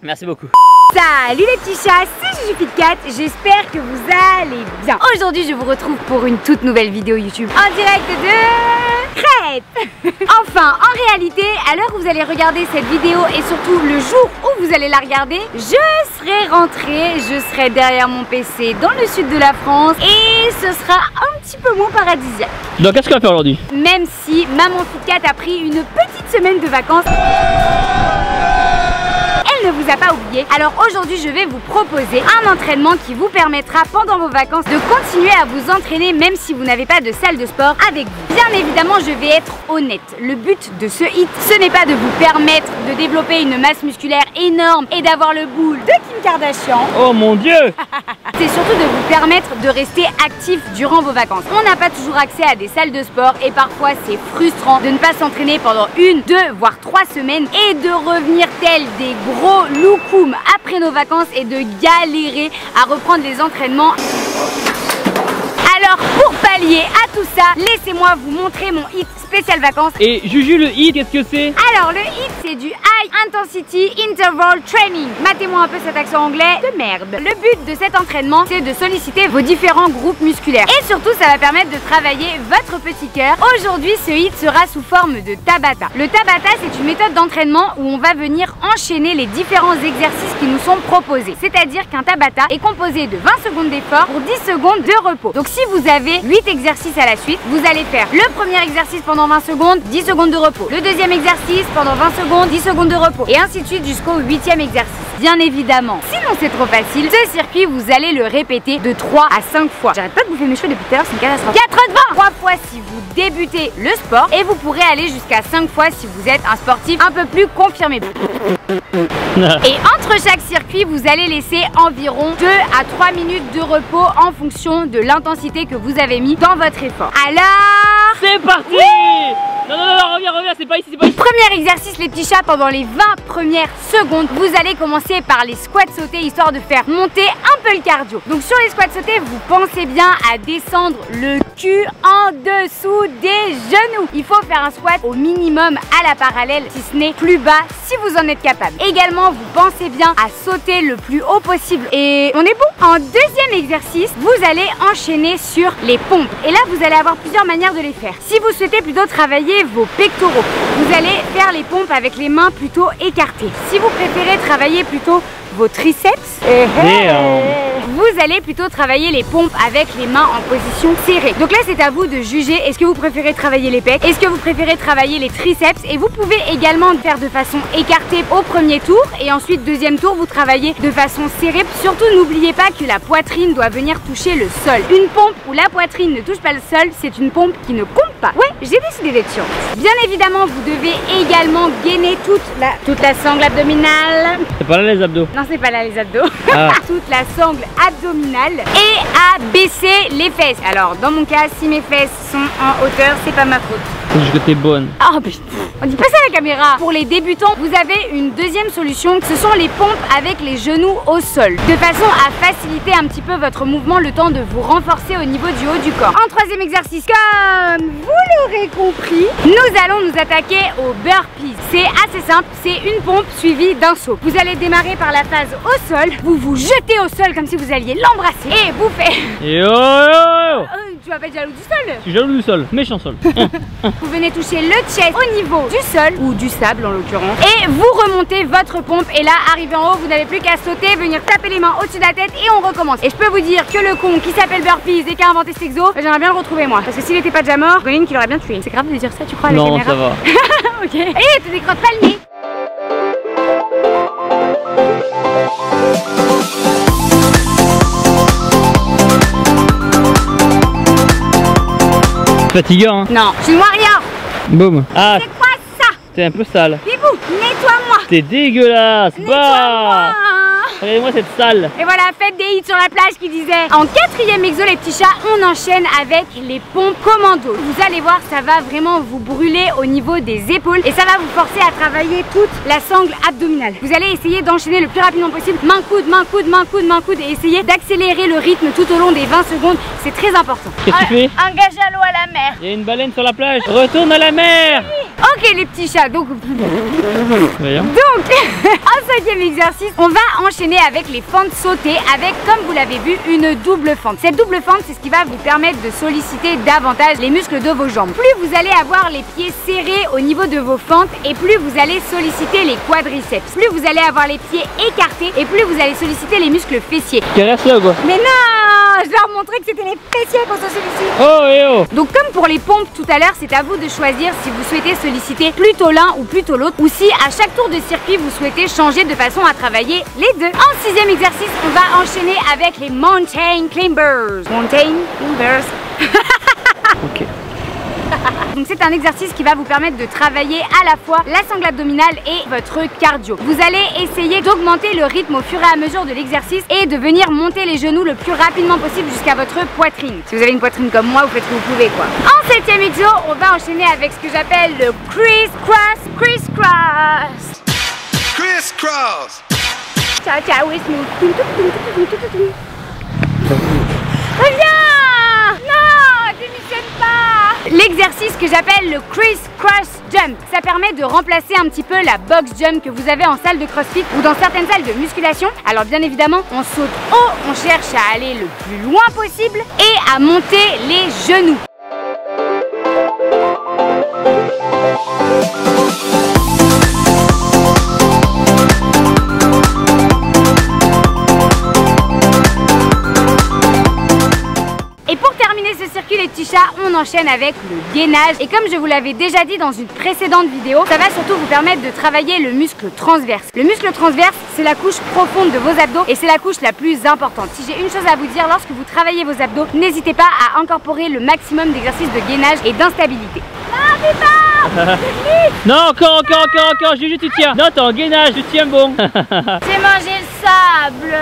Merci beaucoup. Salut les petits chats, c'est JujuFit4, j'espère que vous allez bien. Aujourd'hui je vous retrouve pour une toute nouvelle vidéo YouTube en direct de Crète. Enfin, en réalité, à l'heure où vous allez regarder cette vidéo et surtout le jour où vous allez la regarder, je serai rentrée, je serai derrière mon PC dans le sud de la France et ce sera un petit peu moins paradisiaque. Donc qu'est-ce qu'on va faire aujourd'hui? Même si Maman Fit4 a pris une petite semaine de vacances, ne vous a pas oublié. Alors aujourd'hui je vais vous proposer un entraînement qui vous permettra pendant vos vacances de continuer à vous entraîner même si vous n'avez pas de salle de sport avec vous. Bien évidemment je vais être honnête, le but de ce hit ce n'est pas de vous permettre de développer une masse musculaire énorme et d'avoir le boule de Kim Kardashian. Oh mon dieu. C'est surtout de vous permettre de rester actif durant vos vacances. On n'a pas toujours accès à des salles de sport et parfois c'est frustrant de ne pas s'entraîner pendant 1, 2, voire 3 semaines et de revenir tel des gros loukoum après nos vacances et de galérer à reprendre les entraînements. Alors pour pallier à tout ça, laissez-moi vous montrer mon hit spécial vacances. Et Juju, le hit, qu'est-ce que c'est? Alors le hit c'est du High Intensity Interval Training. Matez-moi un peu cet accent anglais de merde. Le but de cet entraînement c'est de solliciter vos différents groupes musculaires. Et surtout ça va permettre de travailler votre petit cœur. Aujourd'hui ce hit sera sous forme de Tabata. Le Tabata c'est une méthode d'entraînement où on va venir enchaîner les différents exercices qui nous sont proposés. C'est-à-dire qu'un Tabata est composé de 20 secondes d'effort pour 10 secondes de repos. Donc si vous avez 8 exercices à la suite, vous allez faire le premier exercice pendant 20 secondes, 10 secondes de repos. Le deuxième exercice pendant 20 secondes, 10 secondes de repos. Et ainsi de suite jusqu'au 8e exercice. Bien évidemment, sinon c'est trop facile, ce circuit vous allez le répéter de 3 à 5 fois. J'arrête pas de bouffer mes cheveux depuis tout à l'heure, c'est une catastrophe. 80 3 fois si vous débutez le sport et vous pourrez aller jusqu'à 5 fois si vous êtes un sportif un peu plus confirmé. Et entre chaque circuit, vous allez laisser environ 2 à 3 minutes de repos en fonction de l'intensité que vous avez mis dans votre effort. Alors, c'est parti. Non, reviens, c'est pas ici, c'est pas ici. Premier exercice les petits chats, pendant les 20 premières secondes, vous allez commencer par les squats sautés histoire de faire monter un peu le cardio. Donc sur les squats sautés, vous pensez bien à descendre le cul en dessous des genoux. Il faut faire un squat au minimum à la parallèle, si ce n'est plus bas si vous en êtes capable. Également, vous pensez bien à sauter le plus haut possible. Et on est bon. En deuxième exercice, vous allez enchaîner sur les pompes. Et là, vous allez avoir plusieurs manières de les faire. Si vous souhaitez plutôt travailler vos pectoraux, vous allez faire les pompes avec les mains plutôt écartées. Si vous préférez travailler plutôt vos triceps, vous allez plutôt travailler les pompes avec les mains en position serrée. Donc là c'est à vous de juger, est-ce que vous préférez travailler les pecs, est-ce que vous préférez travailler les triceps, et vous pouvez également le faire de façon écartée au premier tour et ensuite deuxième tour vous travaillez de façon serrée. Surtout n'oubliez pas que la poitrine doit venir toucher le sol. Une pompe où la poitrine ne touche pas le sol, c'est une pompe qui ne compte pas. Ouais, j'ai décidé d'être chiante. Bien évidemment vous devez également gainer toute la sangle abdominale. C'est pas là les abdos? Non, c'est pas là les abdos. Toute la sangle abdominale et à baisser les fesses. Alors dans mon cas, si mes fesses sont en hauteur, c'est pas ma faute. Juste que t'es bonne. Oh putain, on dit pas ça à la caméra. Pour les débutants, vous avez une deuxième solution, ce sont les pompes avec les genoux au sol, de façon à faciliter un petit peu votre mouvement, le temps de vous renforcer au niveau du haut du corps. En troisième exercice, comme vous l'aurez compris, nous allons nous attaquer aux burpees. C'est assez simple, c'est une pompe suivie d'un saut. Vous allez démarrer par la phase au sol, vous vous jetez au sol comme si vous alliez l'embrasser et vous faites... Tu vas pas être jaloux du sol? Je suis jaloux du sol, méchant sol. Vous venez toucher le chest au niveau du sol, ou du sable en l'occurrence, et vous remontez votre pompe. Et là, arrivé en haut, vous n'avez plus qu'à sauter, venir taper les mains au-dessus de la tête et on recommence. Et je peux vous dire que le con qui s'appelle Burpees et qui a inventé cet exo, j'aimerais bien le retrouver moi. Parce que s'il était pas déjà mort, Goline qui l'aurait bien tué. C'est grave de dire ça, tu crois, à la caméra? Non, ça va. Ok. Et tu décrottes pas le nez. Fatigant hein? Non, je ne vois rien. Boum. Ah, c'est quoi ça? t'es un peu sale. Bibou, nettoie-moi. T'es dégueulasse. Nettoie-moi. Regardez-moi cette salle. Et voilà, faites des hits sur la plage qui disait. En quatrième exo les petits chats, on enchaîne avec les pompes commando. Vous allez voir, ça va vraiment vous brûler au niveau des épaules et ça va vous forcer à travailler toute la sangle abdominale. Vous allez essayer d'enchaîner le plus rapidement possible, main coude, main coude, main coude, main coude, et essayer d'accélérer le rythme tout au long des 20 secondes. C'est très important. Qu'est-ce que tu fais? Engage à l'eau à la mer. Il y a une baleine sur la plage. Retourne à la mer. Ok les petits chats, donc Voyons. donc 7e exercice, on va enchaîner avec les fentes sautées avec, comme vous l'avez vu, une double fente. Cette double fente, c'est ce qui va vous permettre de solliciter davantage les muscles de vos jambes. Plus vous allez avoir les pieds serrés au niveau de vos fentes et plus vous allez solliciter les quadriceps. Plus vous allez avoir les pieds écartés et plus vous allez solliciter les muscles fessiers. Caresse là ou quoi? Mais non, je leur montrais que c'était les fessiers qu'on se sollicite. Oh et oh. Donc comme pour les pompes tout à l'heure, c'est à vous de choisir si vous souhaitez solliciter plutôt l'un ou plutôt l'autre, ou si à chaque tour de circuit vous souhaitez changer de façon à travailler les deux. En 6e exercice, on va enchaîner avec les mountain climbers. Mountain climbers. Ok. Donc c'est un exercice qui va vous permettre de travailler à la fois la sangle abdominale et votre cardio. Vous allez essayer d'augmenter le rythme au fur et à mesure de l'exercice et de venir monter les genoux le plus rapidement possible jusqu'à votre poitrine. Si vous avez une poitrine comme moi, vous faites ce que vous pouvez quoi. En 7e exo, on va enchaîner avec ce que j'appelle le criss-cross, criss-cross. Criss-cross. Ciao, ciao, it's me. Reviens! Non, démissionne pas! L'exercice que j'appelle le criss-cross jump, ça permet de remplacer un petit peu la box jump que vous avez en salle de crossfit ou dans certaines salles de musculation. Alors bien évidemment, on saute haut, on cherche à aller le plus loin possible et à monter les genoux. Et pour terminer ce circuit les petits chats, on enchaîne avec le gainage. Et comme je vous l'avais déjà dit dans une précédente vidéo, ça va surtout vous permettre de travailler le muscle transverse. Le muscle transverse, c'est la couche profonde de vos abdos et c'est la couche la plus importante. Si j'ai une chose à vous dire, lorsque vous travaillez vos abdos, n'hésitez pas à incorporer le maximum d'exercices de gainage et d'instabilité. Non, encore, Juju, tu tiens. Non, t'es en gainage, tu tiens bon. J'ai mangé le sable.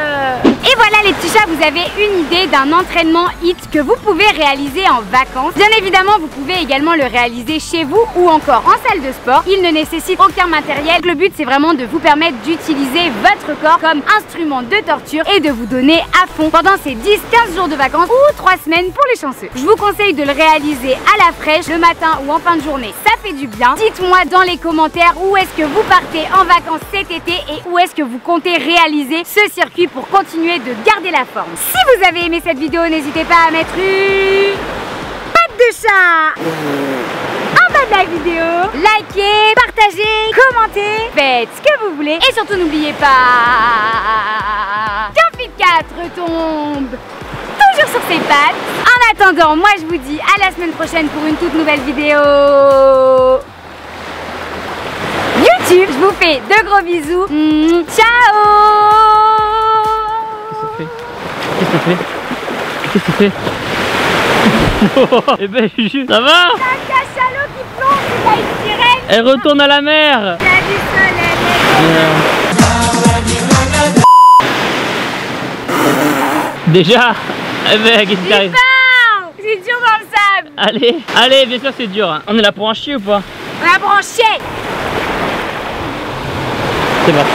Et voilà les petits chats, vous avez une idée d'un entraînement HIIT que vous pouvez réaliser en vacances. Bien évidemment, vous pouvez également le réaliser chez vous ou encore en salle de sport. Il ne nécessite aucun matériel. Le but, c'est vraiment de vous permettre d'utiliser votre corps comme instrument de torture et de vous donner à fond pendant ces 10-15 jours de vacances ou 3 semaines pour les chanceux. Je vous conseille de le réaliser à la fraîche, le matin ou en fin de journée. Ça fait du bien. Dites-moi dans les commentaires où est-ce que vous partez en vacances cet été et où est-ce que vous comptez réaliser ce circuit pour continuer de garder la forme. Si vous avez aimé cette vidéo, n'hésitez pas à mettre une patte de chat en bas de la vidéo. Likez, partagez, commentez, faites ce que vous voulez et surtout n'oubliez pas qu'un Fit 4 retombe toujours sur ses pattes. En attendant, moi je vous dis à la semaine prochaine pour une toute nouvelle vidéo YouTube. Je vous fais de gros bisous. Ciao. Qu'est-ce que ça fait? Qu'est-ce que ça fait? Eh ben Juju, ça va? C'est un cachalot qui plonge, c'est pas une sirène. Elle retourne à la mer. Il y a du soleil. Déjà? Eh ben qu'est-ce qui arrive? C'est dur dans le sable. Allez, bien sûr c'est dur. Hein. On est là pour en chier ou pas? On a branché. C'est bon.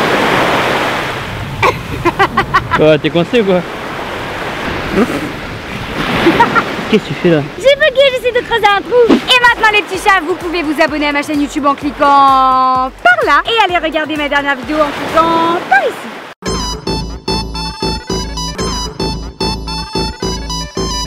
Quoi, t'es coincé ou quoi? Qu'est-ce que tu fais là? J'ai bugué, j'essaie de creuser un trou. Et maintenant les petits chats, vous pouvez vous abonner à ma chaîne YouTube en cliquant par là et aller regarder ma dernière vidéo en cliquant par ici.